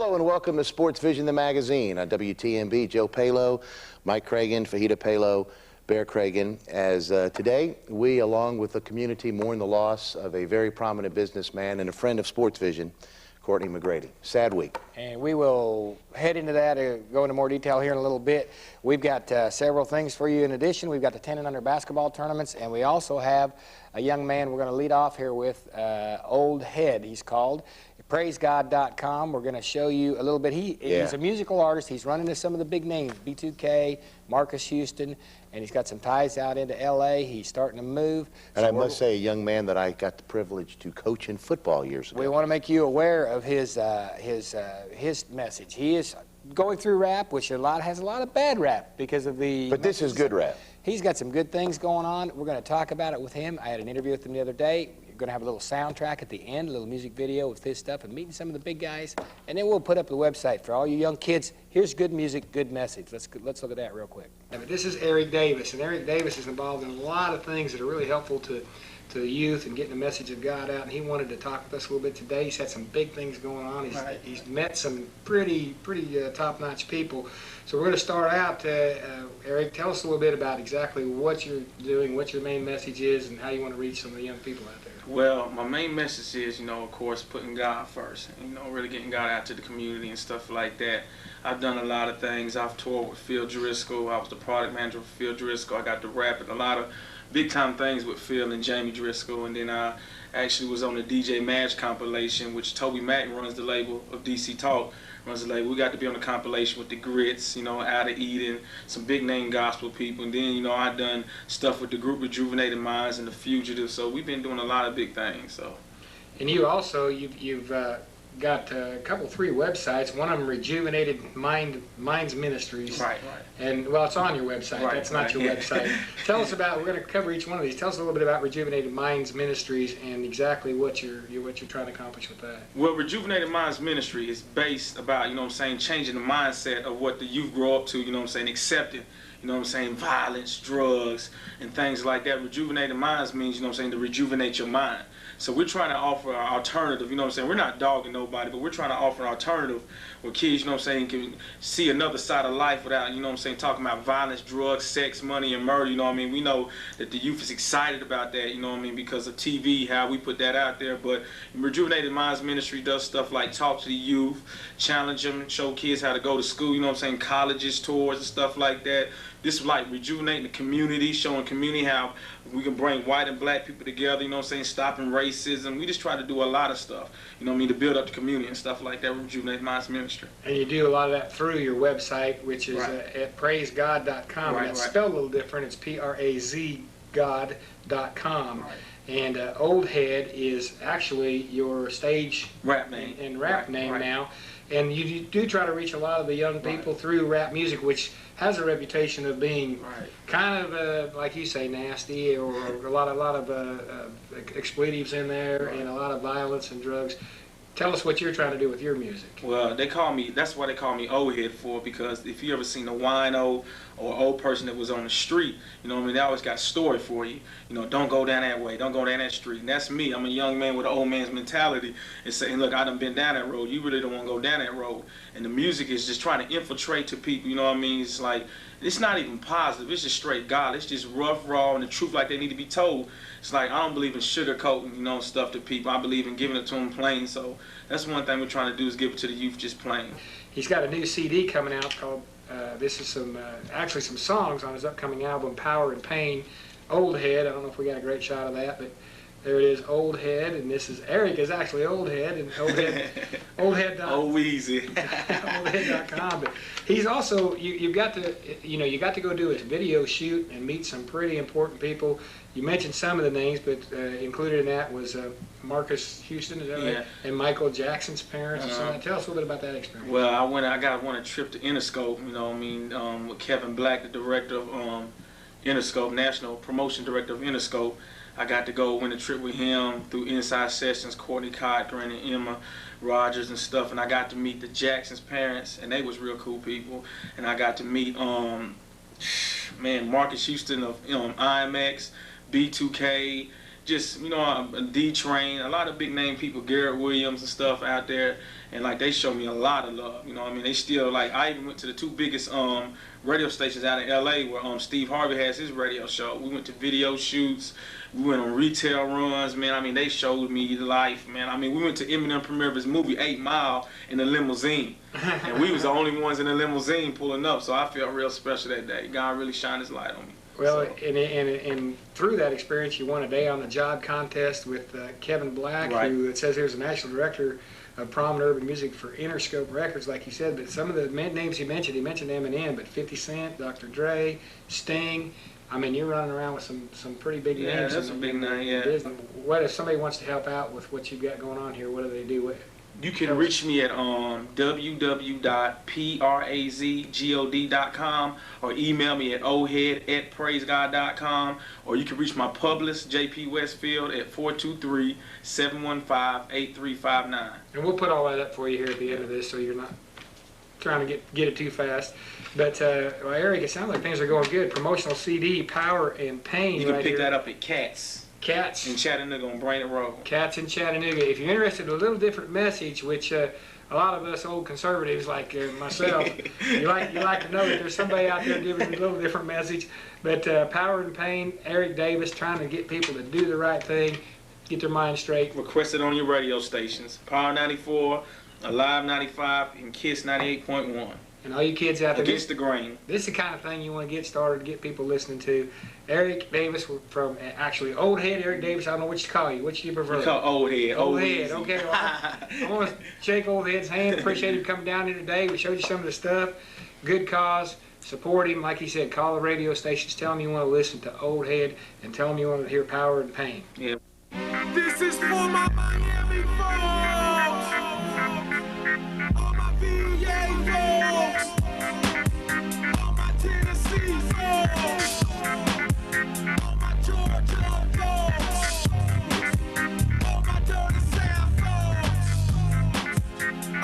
Hello and welcome to SportsVision, the magazine on WTMB. Joe Palo, Mike Cragen, Fajita Palo, Bear Cragen. As today, we, along with the community, mourn the loss of a very prominent businessman and a friend of SportsVision, Courtney McGrady. Sad week. And we will head into that, go into more detail here in a little bit. We've got several things for you. In addition, we've got the 10 and under basketball tournaments, and we also have a young man we're going to lead off here with, Old Head, he's called. PraiseGod.com. We're going to show you a little bit. He's a musical artist. He's running into some of the big names, B2K, Marcus Houston, and he's got some ties out into L.A. He's starting to move. And so I must say, a young man that I got the privilege to coach in football years ago. We want to make you aware of his message. He is going through rap, which has a lot of bad rap because of the... But this is good rap. He's got some good things going on. We're going to talk about it with him. I had an interview with him the other day. We're going to have a little soundtrack at the end, a little music video with his stuff and meeting some of the big guys. And then we'll put up the website for all you young kids. Here's good music, good message. Let's look at that real quick. This is Eric Davis, and Eric Davis is involved in a lot of things that are really helpful to the youth and getting the message of God out. And he wanted to talk with us a little bit today. He's had some big things going on. He's met some pretty top-notch people. So we're going to start out. Eric, tell us a little bit about exactly what you're doing, what your main message is, and how you want to reach some of the young people out there. Well, my main message is, of course, putting God first. Really getting God out to the community and stuff like that. I've done a lot of things. I've toured with Phil Driscoll. I was the product manager for Phil Driscoll. I got to rap at a lot of big-time things with Phil and Jamie Driscoll. And then I actually was on the DJ Madge compilation, which Toby Mack runs the label of DC Talk. Runs the label. We got to be on the compilation with the Grits, Out of Eden, some big-name gospel people. And then, I done stuff with the group Rejuvenated Minds and the Fugitives. So we've been doing a lot of big things. So. And you also, you've got three websites. One of them, Rejuvenated Minds Ministries. Right. And, well, it's on your website. Right, That's not your website. Tell us about, we're going to cover each one of these. Tell us a little bit about Rejuvenated Minds Ministries and exactly what you're trying to accomplish with that. Well, Rejuvenated Minds Ministry is based about, changing the mindset of what the youth grow up to, accepting, violence, drugs, and things like that. Rejuvenated Minds means, to rejuvenate your mind. So we're trying to offer an alternative, We're not dogging nobody, but we're trying to offer an alternative where kids, can see another side of life without, talking about violence, drugs, sex, money, and murder, We know that the youth is excited about that, because of TV, how we put that out there. But Rejuvenated Minds Ministry does stuff like talk to the youth, challenge them, show kids how to go to school, colleges, tours, and stuff like that. This is like rejuvenating the community, showing community how we can bring white and black people together, stopping racism. We just try to do a lot of stuff, to build up the community and stuff like that with Rejuvenated Minds Ministry. And you do a lot of that through your website, which is at PraiseGod.com. Right, that's spelled a little different. It's PRAZ God.com. Right. And Old Head is actually your stage rap name and rap name now. And you do try to reach a lot of the young people through rap music, which has a reputation of being kind of, like you say, nasty, or a lot of expletives in there, and a lot of violence and drugs. Tell us what you're trying to do with your music. Well, that's why they call me Old Head for, because if you ever seen a wino or old person that was on the street, they always got a story for you. Don't go down that way, don't go down that street. And that's me. I'm a young man with an old man's mentality and saying, look, I done been down that road. You really don't want to go down that road. And the music is just trying to infiltrate to people, It's like, it's not even positive. It's just straight God. It's just rough, raw, and the truth like they need to be told. It's like, I don't believe in sugarcoating, stuff to people. I believe in giving it to them plain. So that's one thing we're trying to do, is give it to the youth just plain. He's got a new CD coming out called, this is actually some songs on his upcoming album, Power and Pain. Old Head, I don't know if we got a great shot of that, but there it is, Old Head, and this is, Eric is actually Old Head, and oldhead.com. Oh, easy. Oldhead.com. But he's also, you got to go do a video shoot and meet some pretty important people. You mentioned some of the names, but included in that was Marcus Houston, is that right? And Michael Jackson's parents. And so tell us a little bit about that experience. Well, I got a trip to Interscope, with Kevin Black, the director of Interscope, National Promotion Director of Interscope. I got to go win a trip with him through Inside Sessions, Courtney Cochran and Emma Rogers and stuff, and I got to meet the Jackson's parents, and they was real cool people. And I got to meet Marcus Houston of IMX, B2K, just, you know, D-Train, a lot of big name people, Garrett Williams and stuff out there, and like they show me a lot of love. You know what I mean? They still, like, I even went to the 2 biggest radio stations out in LA where Steve Harvey has his radio show. We went to video shoots, we went on retail runs, man. I mean, they showed me life, man. I mean, we went to Eminem premiere of his movie 8 Mile in a limousine, and we was the only ones in the limousine pulling up, so I felt real special that day. God really shined his light on me. Well, and through that experience, you won a day on the job contest with Kevin Black, Right. who it says here's the national director of prominent urban music for Interscope Records, like you said. But some of the names he mentioned Eminem, but 50 Cent, Dr. Dre, Sting. I mean, you're running around with some pretty big names. Yeah, that's a big name, yeah. Business. What if somebody wants to help out with what you've got going on here? What do they do? You can reach me at www.prazgod.com or email me at oldhead@praisegod.com, or you can reach my publicist, JP Westfield, at 423-715-8359. And we'll put all that up for you here at the end of this, so you're not trying to get it too fast. But well, Eric, it sounds like things are going good. Promotional CD, Power and Pain. You can right pick here. that up at Cats in Chattanooga on Brainerd Road. Cats in Chattanooga. If you're interested in a little different message, which a lot of us old conservatives like myself, you like to know that there's somebody out there giving a little different message. But Power and Pain, Eric Davis, trying to get people to do the right thing, get their mind straight. Request it on your radio stations. Power 94, Alive 95, and Kiss 98.1. And all you kids out there, Against the grain. this is the kind of thing you want to get started, get people listening to. Eric Davis from actually Old Head Eric Davis. I don't know which to call you. Which do you prefer? We call Old Head. Old Head. Easy. Okay. Well, I want to shake Old Head's hand. Appreciate him coming down here today. We showed you some of the stuff. Good cause. Support him. Like he said, call the radio stations. Tell him you want to listen to Old Head, and tell him you want to hear Power and Pain. Yeah. This is for my Miami folks, all my VA folks, all my Tennessee folks, all my Georgia folks, all my dirty South folks,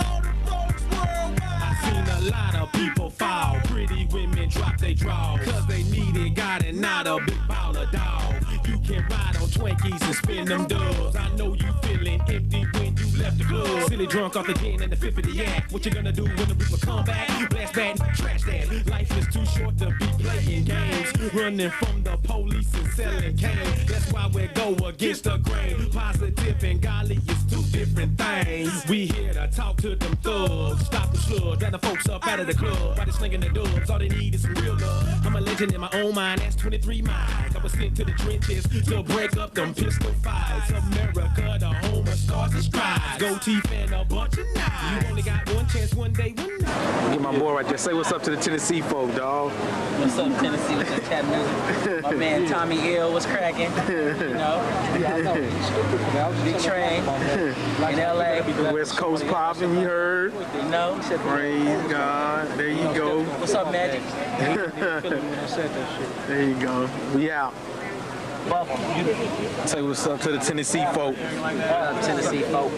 all the folks worldwide. I've seen a lot of people fall, pretty women drop they draw, cause they needed God and not a big baller dog. You can ride on Twinkies and spin them dubs. I know you feeling empty when you left the club. Silly drunk off the gin and the fifth of the yak. What you gonna do when the Reaper come back? Blast that, trash that. Life is too short to be playing games, running from the police and selling cane. That's why we go against the grain. Positive and godly is 2 different things. We here to talk to them thugs, stop the slugs, drag the folks up out of the club. While they slinging the dubs, all they need is some real love. I'm a legend in my own mind, that's 23 miles. I was sent to the trenches to break up them pistol fights. America, the home of stars and strides. Gold teeth and a bunch of knives. You only got one chance, one day, one night. Get my boy right there. Say what's up to the Tennessee folk, dog. What's up, Tennessee? What's up, Chattanooga? My man Tommy Ill was cracking. You know, big train in LA. West Coast popping, you heard. You know, Praise God. There you go. what's up, Magic? There you go. We out. Say what's up to the Tennessee folk. Tennessee folk.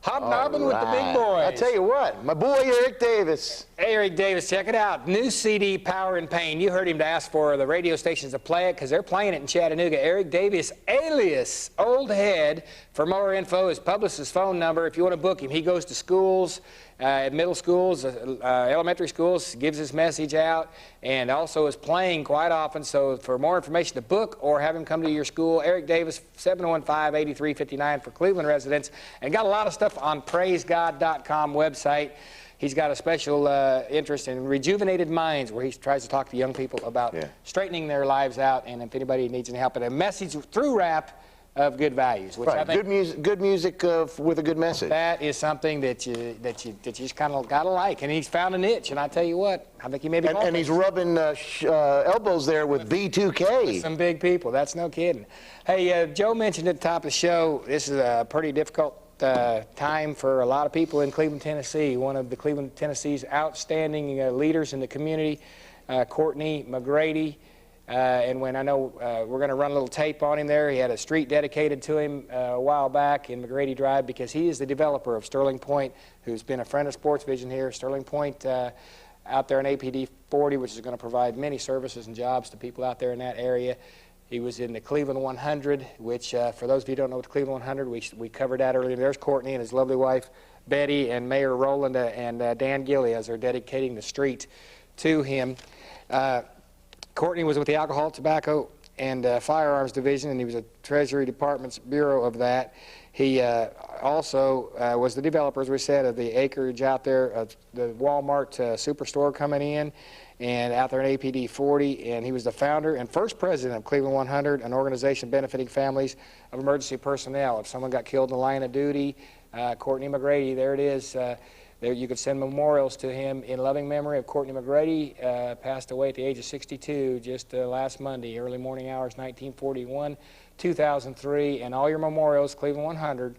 Hobnobbing with the big Right. boys. I tell you what, my boy Eric Davis. Hey, Eric Davis, check it out. New CD, Power and Pain. You heard him to ask for the radio stations to play it because they're playing it in Chattanooga. Eric Davis, alias Old Head. For more info, his publicist's phone number. If you want to book him, he goes to schools, middle schools, elementary schools, gives his message out, and also is playing quite often. So for more information to book or have him come to your school, Eric Davis, 715-8359 for Cleveland residents. And got a lot of stuff on praisegod.com website. He's got a special interest in Rejuvenated Minds, where he tries to talk to young people about straightening their lives out, and if anybody needs any help, and a message through rap of good values, which I Right, think good music with a good message. that is something that you just kind of gotta like. And he's found a niche, and I tell you what, I think he may be. And he's rubbing elbows there with B2K. Some big people. That's no kidding. Hey, Joe mentioned at the top of the show, this is a pretty difficult time for a lot of people in Cleveland, Tennessee. One of the Cleveland, Tennessee's outstanding leaders in the community, Courtney McGrady. And when I know we're going to run a little tape on him there, he had a street dedicated to him a while back in McGrady Drive, because he is the developer of Sterling Point, who's been a friend of SportsVision here. Sterling Point out there in APD 40, which is going to provide many services and jobs to people out there in that area. He was in the Cleveland 100, which for those of you who don't know the Cleveland 100, we covered that earlier. There's Courtney and his lovely wife, Betty, and Mayor Rowland and Dan Gilly as they're dedicating the street to him. Courtney was with the Alcohol, Tobacco, and Firearms Division, and he was a Treasury Department's Bureau of that. He also was the developer, as we said, of the acreage out there, of the Walmart superstore coming in, and out there in APD 40, and he was the founder and first president of Cleveland 100, an organization benefiting families of emergency personnel. If someone got killed in the line of duty, Courtney McGrady, there it is. There you could send memorials to him in loving memory of Courtney McGrady, passed away at the age of 62 just last Monday, early morning hours, 1941, 2003, and all your memorials, Cleveland 100,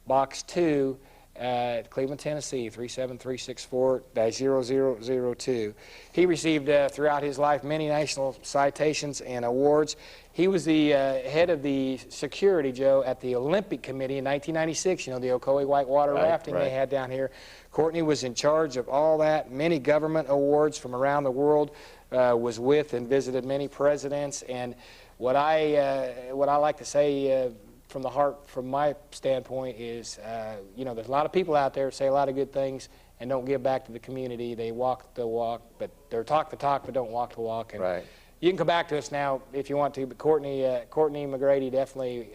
Box 2, Cleveland, Tennessee, 37364-0002. He received throughout his life many national citations and awards. He was the head of the security, Joe, at the Olympic Committee in 1996, you know, the Ocoee whitewater rafting they had down here. Courtney was in charge of all that, many government awards from around the world, was with and visited many presidents, and what I like to say from the heart, from my standpoint, is, you know, there's a lot of people out there who say a lot of good things and don't give back to the community. They walk the walk, but they talk the talk, but don't walk the walk. And you can come back to us now if you want to, but Courtney McGrady definitely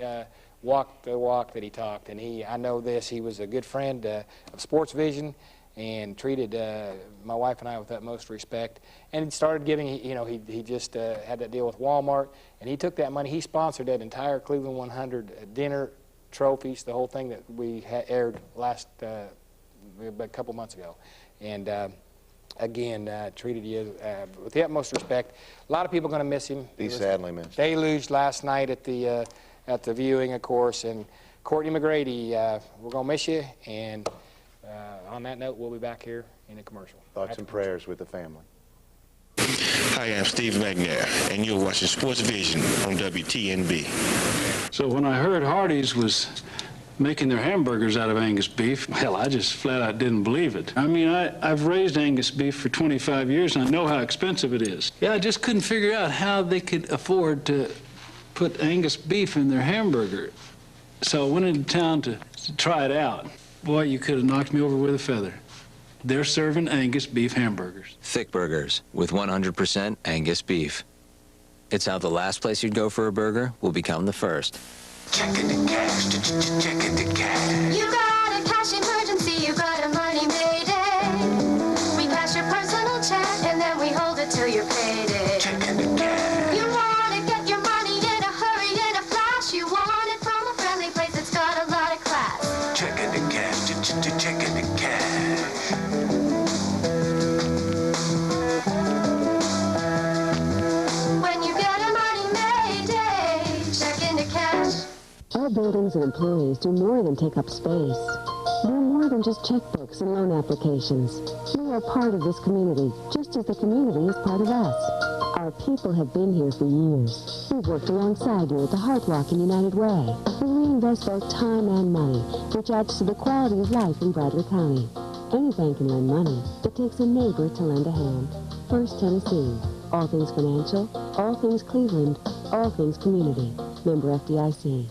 walked the walk that he talked. And I know this, he was a good friend of SportsVision and treated my wife and I with the utmost respect. And he started giving, you know, he just had that deal with Walmart, and he took that money, he sponsored that entire Cleveland 100 dinner, trophies, the whole thing that we aired last, a couple months ago. And again, treated you with the utmost respect. A lot of people are going to miss him. He sadly missed. Deluged last night at the viewing, of course. And Courtney McGrady, we're going to miss you. And on that note, we'll be back here in a commercial. Thoughts and prayers with the family. Hi, I'm Steve McNair, and you're watching SportsVision on WTNB. So when I heard Hardee's was making their hamburgers out of Angus beef, well, I just flat out didn't believe it. I mean, I've raised Angus beef for 25 years, and I know how expensive it is. Yeah, I just couldn't figure out how they could afford to put Angus beef in their hamburger. So I went into town to try it out. Boy, you could have knocked me over with a feather. They're serving Angus beef hamburgers. Thick burgers with 100% Angus beef. It's how the last place you'd go for a burger will become the first. Checking the cash, checking the cash. You got a cash emergency, you got a money mayday. We cash your personal check and then we hold it till your payday. Checking the cash. You want to get your money in a hurry, in a flash. You want it from a friendly place that's got a lot of class. Checking the cash, checking the cash. When you get a money mayday, checking the cash. Our buildings and employees do more than take up space. We're more than just checkbooks and loan applications. We are part of this community, just as the community is part of us. Our people have been here for years. We've worked alongside you at the Heart Walk and United Way. We reinvest both time and money, which adds to the quality of life in Bradley County. Any bank can lend money. It takes a neighbor to lend a hand. First Tennessee. All things financial, all things Cleveland, all things community. Member FDIC.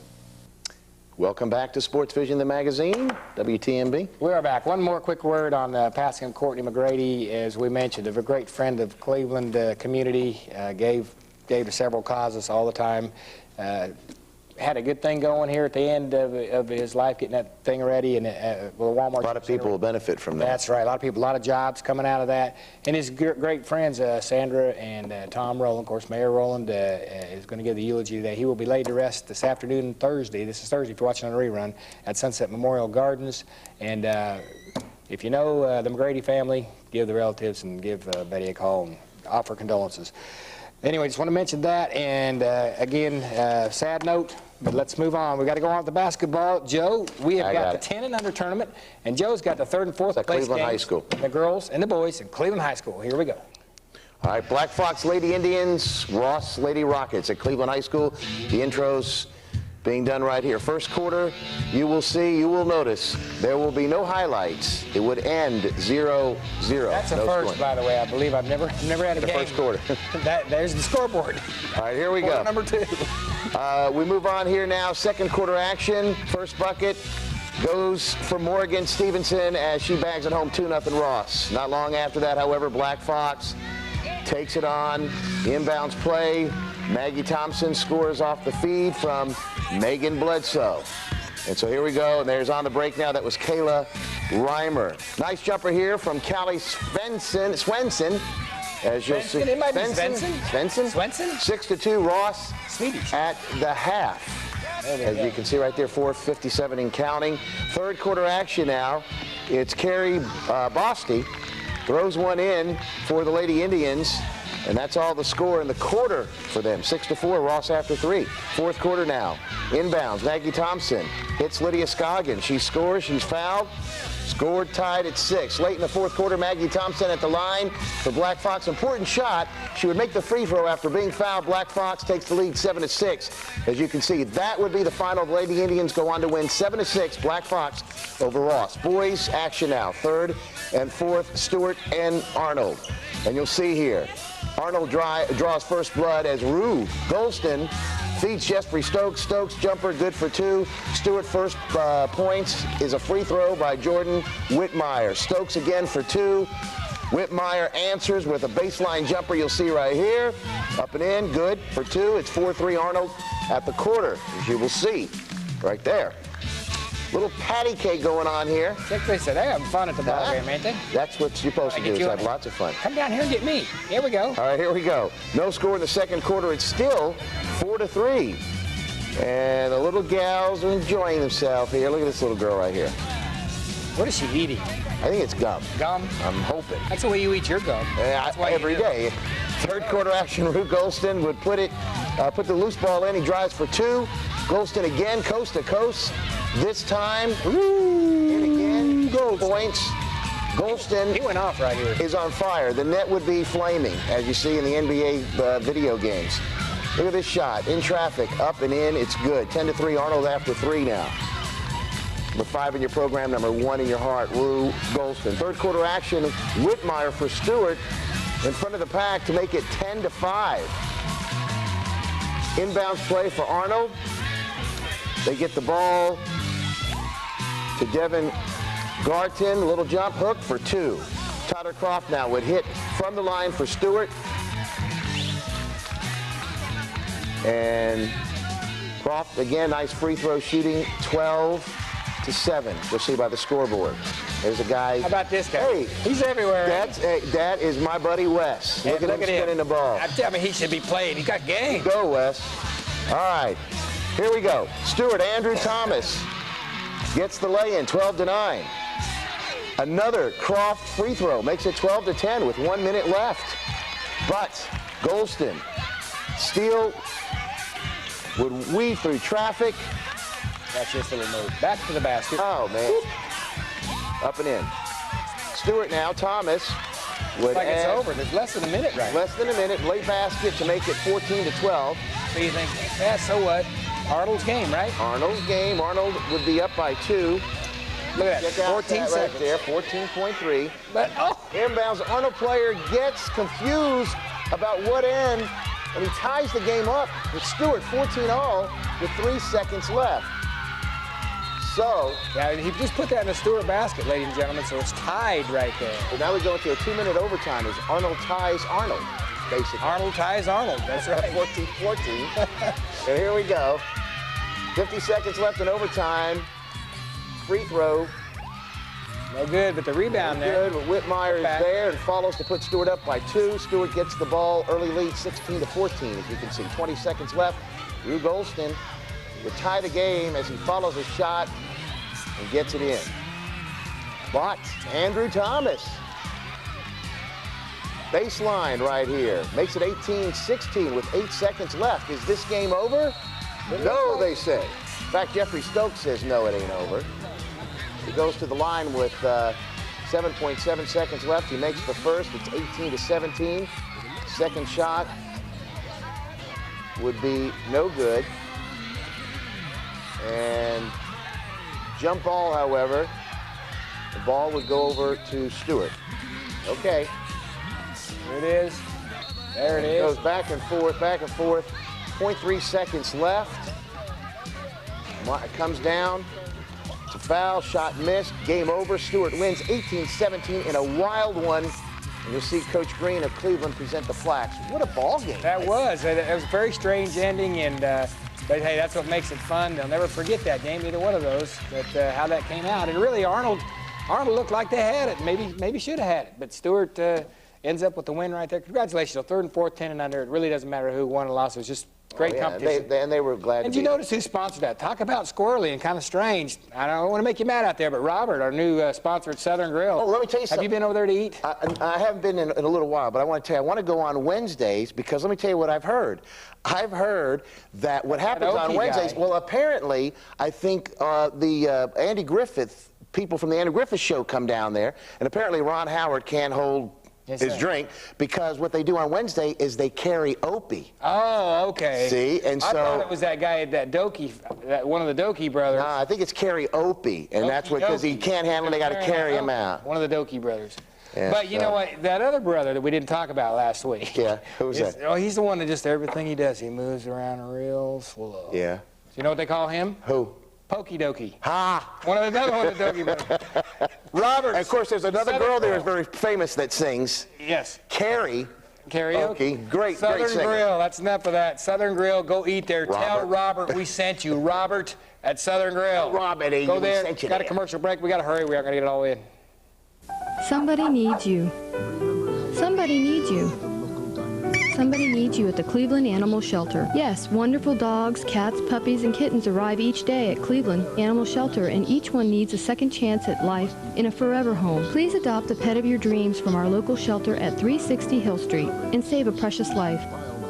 Welcome back to SportsVision, the magazine, WTNB. We are back. One more quick word on passing of Courtney McGrady. As we mentioned, a great friend of Cleveland community, gave to several causes all the time. Had a good thing going here at the end of his life, getting that thing ready, and Walmart. A lot of people will benefit from that. That's right. A lot of people, a lot of jobs coming out of that. And his great friends, Sandra and Tom Rowland, of course, Mayor Rowland is going to give the eulogy today. He will be laid to rest this afternoon, Thursday. This is Thursday if you're watching on the rerun at Sunset Memorial Gardens. And if you know the McGrady family, give the relatives and give Betty a call and offer condolences. Anyway, just want to mention that, and again, sad note, but let's move on. We got to go on with the basketball. Joe, we have got the 10 and under tournament, and Joe's got the 3rd and 4th place Cleveland High games. School. The girls and the boys in Cleveland High School. Here we go. All right, Black Fox Lady Indians, Ross Lady Rockets at Cleveland High School. The intros being done right here. First quarter, you will notice, there will be no highlights. It would end 0-0. That's a first, by the way. I believe I've never had a game. The first quarter. There's the scoreboard. All right, here we go. Number 2. We move on here now. Second quarter action. First bucket goes for Morgan Stevenson as she bags it home 2-0 Ross. Not long after that, however, Black Fox takes it on. Inbounds play. Maggie Thompson scores off the feed from Megan Bledsoe. And so here we go, and there's on the break now. That was Kayla Reimer. Nice jumper here from Callie Swenson. As you'll see. It might be Svensson. 6-2 Ross Swedish. at the half. As you can see right there, 4:57 and counting. Third quarter action now. It's Carrie Bosty. Throws one in for the Lady Indians. And that's all the score in the quarter for them. 6-4, Ross after 3. Fourth quarter now. Inbounds, Maggie Thompson hits Lydia Scoggin. She scores, she's fouled. Scored, tied at 6. Late in the fourth quarter, Maggie Thompson at the line for Black Fox. Important shot. She would make the free throw after being fouled. Black Fox takes the lead 7-6. As you can see, that would be the final. The Lady Indians go on to win 7-6. Black Fox over Ross. Boys action now. Third and fourth, Stewart and Arnold. And you'll see here, Arnold draws first blood as Rue Golston feeds Jeffrey Stokes. Stokes jumper good for 2. Stewart first points is a free throw by Jordan Whitmire. Stokes again for 2. Whitmire answers with a baseline jumper you'll see right here. Up and in, good for 2. It's 4-3 Arnold at the quarter, as you will see right there. Little patty cake going on here. Check this out. They're having fun at the ball game, ain't they? That's what you're supposed to do, is have lots of fun. Come down here and get me. Here we go. All right, here we go. No score in the second quarter. It's still 4-3. And the little gals are enjoying themselves here. Look at this little girl right here. What is she eating? I think it's gum. Gum? I'm hoping. That's the way you eat your gum. Every day. Third quarter action, Rue Golston would put the loose ball in. He drives for 2. Golston again, coast to coast. This time, in again, points. Golston he went off right here. Is on fire. The net would be flaming, as you see in the NBA video games. Look at this shot. In traffic, up and in. It's good. 10-3 Arnold after 3 now. Number 5 in your program, number 1 in your heart, Rue Golston. Third quarter action, Whitmire for Stewart in front of the pack to make it 10-5. Inbounds play for Arnold. They get the ball to Devin Garton. Little jump hook for 2. Tyler Croft now would hit from the line for Stewart. And Croft, again, nice free throw shooting, 12-7. You'll see by the scoreboard. There's a guy. How about this guy? Hey, he's everywhere. That is my buddy Wes. Look at him spinning the ball. I tell me he should be playing. He got game. Go, Wes. All right. Here we go. Stewart, Andrew Thomas gets the lay-in, 12-9. Another Croft free throw makes it 12-10 with 1 minute left. But Golston, steal, would weave through traffic. That's just a little move. Back to the basket. Oh, man. Up and in. Stewart now, Thomas would like it's add, over. There's less than a minute, right? Less than a minute. Late basket to make it 14-12. So you think, yeah, so what? Arnold's game, right? Arnold's game. Arnold would be up by 2. Look at that, 14 seconds. Right there, 14.3. But, inbounds, Arnold player gets confused about what end, and he ties the game up with Stewart, 14-all, with 3 seconds left. So, yeah, he just put that in the Stewart basket, ladies and gentlemen, so it's tied right there. So now we go into a 2-minute overtime as Arnold ties Arnold, basically. Arnold ties Arnold, that's right. 14-14. And here we go. 50 seconds left in overtime. Free throw. No good, but the rebound there. Good, but Whitmire is there and follows to put Stewart up by 2. Stewart gets the ball, early lead, 16-14, as you can see. 20 seconds left. Rue Golston would tie the game as he follows a shot and gets it in. But Andrew Thomas, baseline right here, makes it 18-16 with 8 seconds left. Is this game over? No, they say. In fact, Jeffrey Stokes says no, it ain't over. He goes to the line with 7.7 seconds left. He makes the first. It's 18-17. Second shot would be no good. And jump ball, however, the ball would go over to Stewart. Okay. Here it is. There it is. Goes back and forth, back and forth. 0.3 seconds left. It comes down. It's a foul, shot missed, game over. Stewart wins 18-17 in a wild one. And you'll see Coach Green of Cleveland present the plaques. What a ball game. That was. It was a very strange ending, and but hey, that's what makes it fun. They'll never forget that game, either one of those, but how that came out. And really, Arnold looked like they had it. Maybe should have had it, but Stewart ends up with the win right there. Congratulations. So 3rd and 4th, 10 and under. It really doesn't matter who won or lost. It was just great competition. And they were glad And to you be notice who sponsored that? Talk about squirrely and kind of strange. I don't want to make you mad out there, but Robert, our new sponsor at Southern Grill. Oh, let me tell you something. Have you been over there to eat? I haven't been in a little while, but I want to tell you, I want to go on Wednesdays because let me tell you what I've heard. I've heard that what happens on Wednesdays, well, apparently, I think the Andy Griffith, people from the Andy Griffith show come down there, and apparently Ron Howard can't hold his drink because what they do on Wednesday is they carry Opie. Oh, okay. See, and so I thought it was that guy, that Doki, one of the Doki brothers. Nah, I think it's carry Opie, and that's what because he can't handle it, they got to carry him out. One of the Doki brothers. Yeah, but you know what? That other brother that we didn't talk about last week. Yeah, who's that? Oh, he's the one that just everything he does, he moves around real slow. Yeah. Do you know what they call him? Who? Pokey Doki. Ha! Another one of the Doki brothers. Robert. And of course, there's another girl there who's very famous that sings. Yes. Carrie. Karaoke. Great Southern singer. Grill. That's enough of that. Southern Grill. Go eat there. Robert. Tell Robert we sent you. Robert at Southern Grill. Robert, go there. Sent you Got a there. commercial break. We got to hurry. We aren't going to get it all in. Somebody needs you. Somebody needs you. Somebody needs you at the Cleveland Animal Shelter. Yes, wonderful dogs, cats, puppies, and kittens arrive each day at Cleveland Animal Shelter, and each one needs a second chance at life in a forever home. Please adopt the pet of your dreams from our local shelter at 360 Hill Street and save a precious life.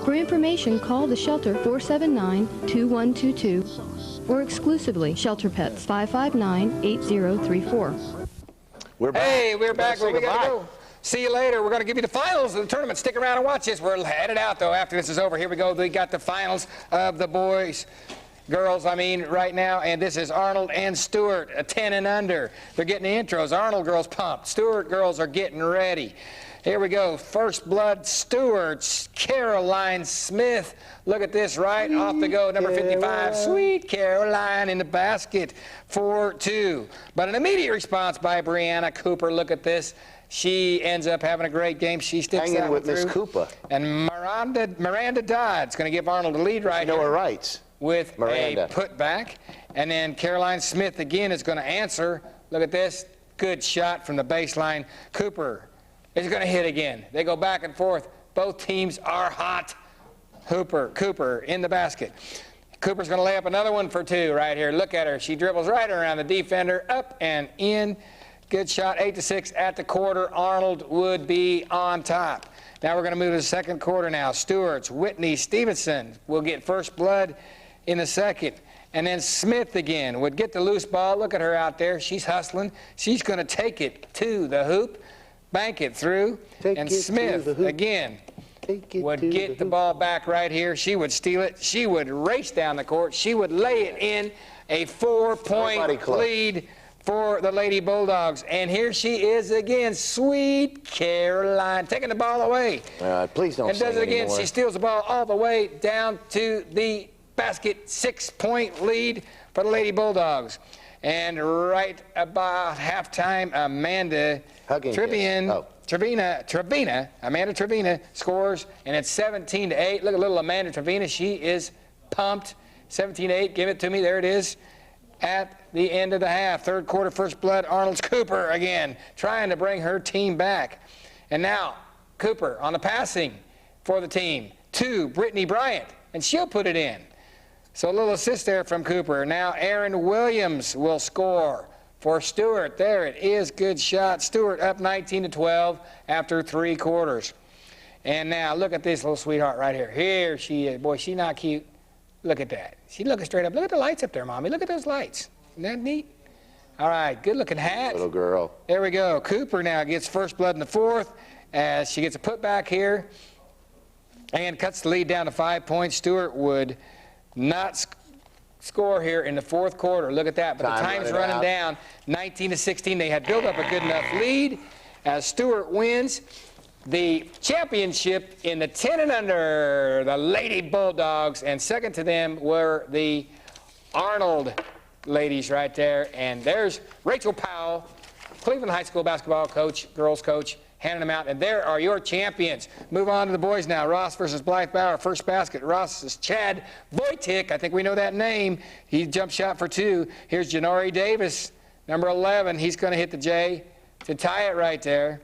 For information, call the shelter 479-2122 or exclusively Shelter Pets 559-8034. We're back. Hey, we're back. We got to go. See you later. We're going to give you the finals of the tournament. Stick around and watch this. We're headed out, though, after this is over. Here we go. We got the finals of the girls, right now. And this is Arnold and Stewart, a 10 and under. They're getting the intros. Arnold girls pumped. Stewart girls are getting ready. Here we go. First blood, Stewart's Caroline Smith. Look at this, right off the go. Number 55, Sweet Caroline in the basket, 4-2. But an immediate response by Brianna Cooper. Look at this. She ends up having a great game. She sticks Hanging that with one through. Miss Cooper. And Miranda Dodd's going to give Arnold a lead right You know here her rights. with Miranda. a putback. And then Caroline Smith again is going to answer. Look at this. Good shot from the baseline. Cooper is going to hit again. They go back and forth. Both teams are hot. Cooper in the basket. Cooper's going to lay up another one for 2 right here. Look at her. She dribbles right around the defender, up and in. Good shot, 8-6 at the quarter. Arnold would be on top. Now we're going to move to the second quarter now. Stewart's Whitney Stevenson will get first blood in the second. And then Smith again would get the loose ball. Look at her out there. She's hustling. She's going to take it to the hoop, bank it through. And Smith again would get the ball back right here. She would steal it. She would race down the court. She would lay it in. A 4-point lead for the Lady Bulldogs. And here she is again, Sweet Caroline, taking the ball away. Please don't And does it again. anymore. She steals the ball all the way down to the basket. 6-point lead for the Lady Bulldogs. And right about halftime, Amanda Trevina scores, and it's 17-8. Look at little Amanda Trevina. She is pumped. 17-8. Give it to me. There it is. At the end of the half, third quarter, first blood, Arnold's Cooper again, trying to bring her team back. And now, Cooper on the passing for the team to Brittany Bryant, and she'll put it in. So a little assist there from Cooper. Now Aaron Williams will score for Stewart. There it is, good shot. Stewart up 19-12 after 3 quarters. And now look at this little sweetheart right here. Here she is. Boy, she's not cute. Look at that. She's looking straight up. Look at the lights up there, Mommy. Look at those lights. Isn't that neat? All right, good-looking hat. Little girl. There we go. Cooper now gets first blood in the fourth as she gets a putback here and cuts the lead down to 5 points. Stewart would not score here in the fourth quarter. Look at that. But the time's running down, 19-16. They had built up a good enough lead as Stewart wins the championship in the 10 and under, the Lady Bulldogs, and second to them were the Arnold ladies right there. And there's Rachel Powell, Cleveland High School basketball coach, girls coach, handing them out, and there are your champions. Move on to the boys now. Ross versus Blythe Bauer. First basket. Ross is Chad Wojtek. I think we know that name. He jump shot for 2. Here's Janori Davis, number 11. He's going to hit the J to tie it right there.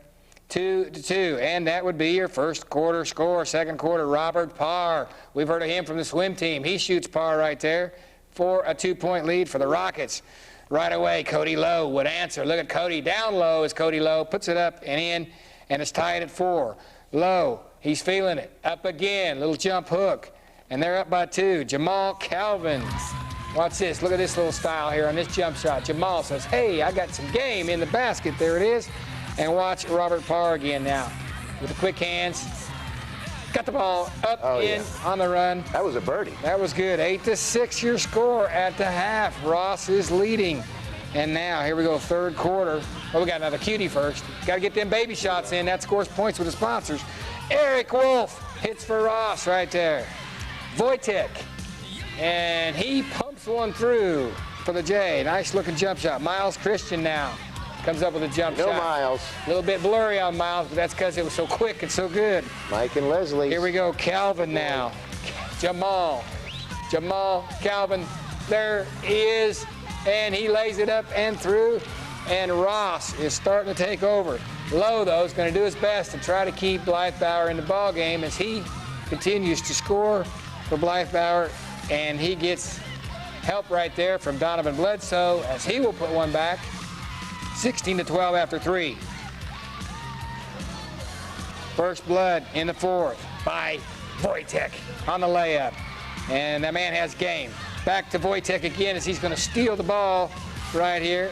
2-2, and that would be your first quarter score. Second quarter, Robert Parr. We've heard of him from the swim team. He shoots Parr right there for a 2-point lead for the Rockets. Right away, Cody Lowe would answer. Look at Cody. Down low is Cody Lowe. Puts it up and in, and it's tied at 4. Lowe, he's feeling it. Up again, little jump hook, and they're up by 2. Jamal Calvin. Watch this. Look at this little style here on this jump shot. Jamal says, hey, I got some game in the basket. There it is. And watch Robert Parr again now with the quick hands. Got the ball up, on the run. That was a birdie. That was good. 8-6 your score at the half. Ross is leading. And now, here we go, third quarter. Oh, we got another cutie first. Got to get them baby shots in. That scores points with the sponsors. Eric Wolf hits for Ross right there. Wojtek. And he pumps one through for the J. Nice looking jump shot. Miles Christian now comes up with a jump shot. Miles. A little bit blurry on Miles, but that's because it was so quick and so good. Mike and Leslie. Here we go, Calvin now. Jamal, Calvin, there he is, and he lays it up and through, and Ross is starting to take over. Lowe, though, is going to do his best to try to keep Blythe Bauer in the ball game as he continues to score for Blythe Bauer, and he gets help right there from Donovan Bledsoe as he will put one back. 16-12 after 3. First blood in the fourth by Wojtek on the layup. And that man has game. Back to Wojtek again as he's going to steal the ball right here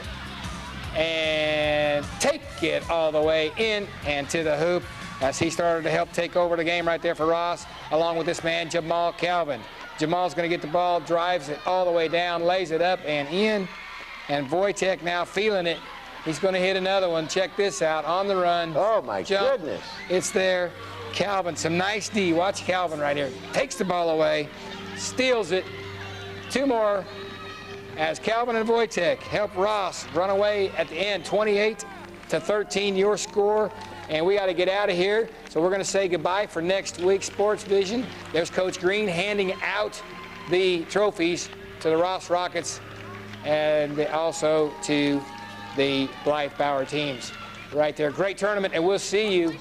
and take it all the way in and to the hoop as he started to help take over the game right there for Ross, along with this man, Jamal Calvin. Jamal's going to get the ball, drives it all the way down, lays it up and in. And Wojtek now feeling it. He's going to hit another one. Check this out. On the run. Oh, my goodness. It's there. Calvin, some nice D. Watch Calvin right here. Takes the ball away. Steals it. 2 more as Calvin and Wojtek help Ross run away at the end. 28-13 your score. And we got to get out of here. So we're going to say goodbye for next week's Sports Vision. There's Coach Green handing out the trophies to the Ross Rockets and also to the Blythe Bauer teams right there. Great tournament, and we'll see you